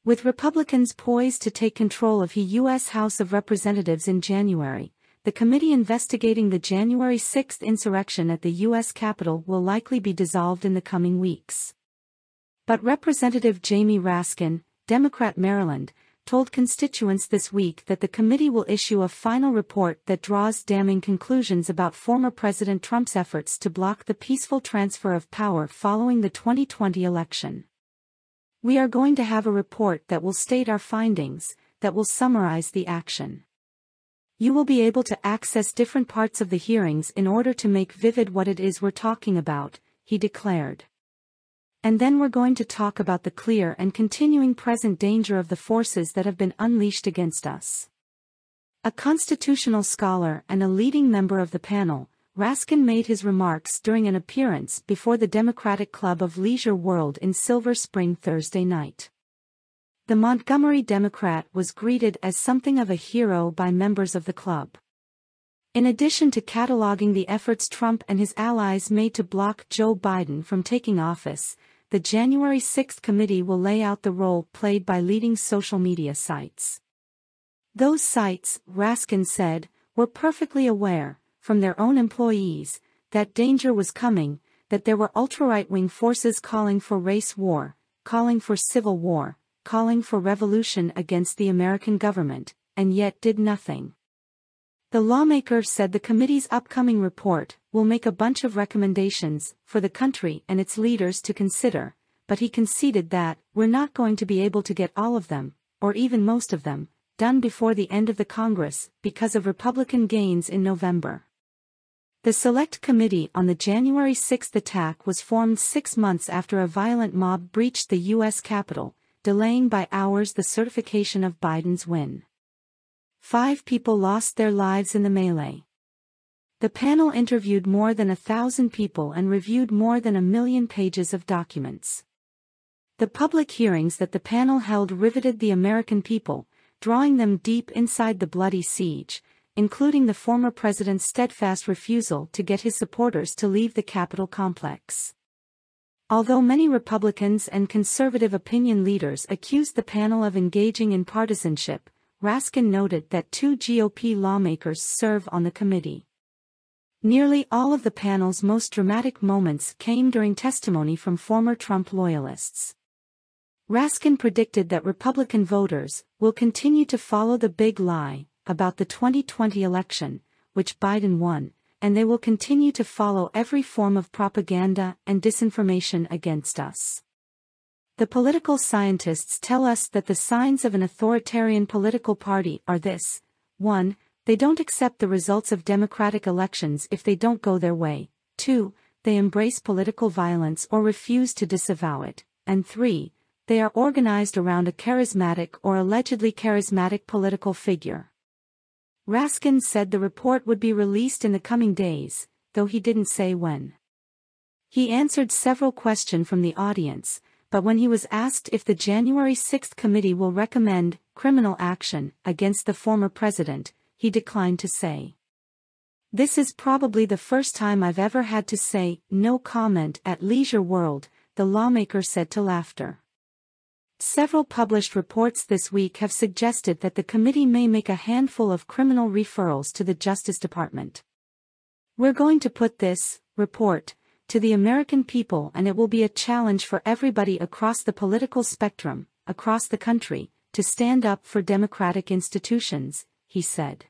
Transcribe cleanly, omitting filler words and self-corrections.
With Republicans poised to take control of the U.S. House of Representatives in January, the committee investigating the January 6 insurrection at the U.S. Capitol will likely be dissolved in the coming weeks. But Representative Jamie Raskin, Democrat Maryland, told constituents this week that the committee will issue a final report that draws damning conclusions about former President Trump's efforts to block the peaceful transfer of power following the 2020 election. "We are going to have a report that will state our findings, that will summarize the action. You will be able to access different parts of the hearings in order to make vivid what it is we're talking about," he declared. "And then we're going to talk about the clear and continuing present danger of the forces that have been unleashed against us." A constitutional scholar and a leading member of the panel, Raskin made his remarks during an appearance before the Democratic Club of Leisure World in Silver Spring Thursday night. The Montgomery Democrat was greeted as something of a hero by members of the club. In addition to cataloging the efforts Trump and his allies made to block Joe Biden from taking office, the January 6 committee will lay out the role played by leading social media sites. Those sites, Raskin said, were perfectly aware, from their own employees, that danger was coming, that there were ultra-right-wing forces calling for race war, calling for civil war, calling for revolution against the American government, and yet did nothing. The lawmaker said the committee's upcoming report will make a bunch of recommendations for the country and its leaders to consider, but he conceded that we're not going to be able to get all of them, or even most of them, done before the end of the Congress because of Republican gains in November. The Select Committee on the January 6 attack was formed 6 months after a violent mob breached the U.S. Capitol, delaying by hours the certification of Biden's win. 5 people lost their lives in the melee. The panel interviewed more than 1,000 people and reviewed more than 1 million pages of documents. The public hearings that the panel held riveted the American people, drawing them deep inside the bloody siege, including the former president's steadfast refusal to get his supporters to leave the Capitol complex. Although many Republicans and conservative opinion leaders accused the panel of engaging in partisanship, Raskin noted that 2 GOP lawmakers serve on the committee. Nearly all of the panel's most dramatic moments came during testimony from former Trump loyalists. Raskin predicted that Republican voters will continue to follow the big lie about the 2020 election, which Biden won, and they will continue to follow every form of propaganda and disinformation against us. The political scientists tell us that the signs of an authoritarian political party are this: 1. They don't accept the results of democratic elections if they don't go their way. 2. They embrace political violence or refuse to disavow it. And 3. They are organized around a charismatic or allegedly charismatic political figure. Raskin said the report would be released in the coming days, though he didn't say when. He answered several questions from the audience, but when he was asked if the January 6 committee will recommend criminal action against the former president, he declined to say. "This is probably the first time I've ever had to say no comment at Leisure World," the lawmaker said to Laughter. Several published reports this week have suggested that the committee may make a handful of criminal referrals to the Justice Department. "We're going to put this report to the American people, and it will be a challenge for everybody across the political spectrum, across the country, to stand up for democratic institutions," he said.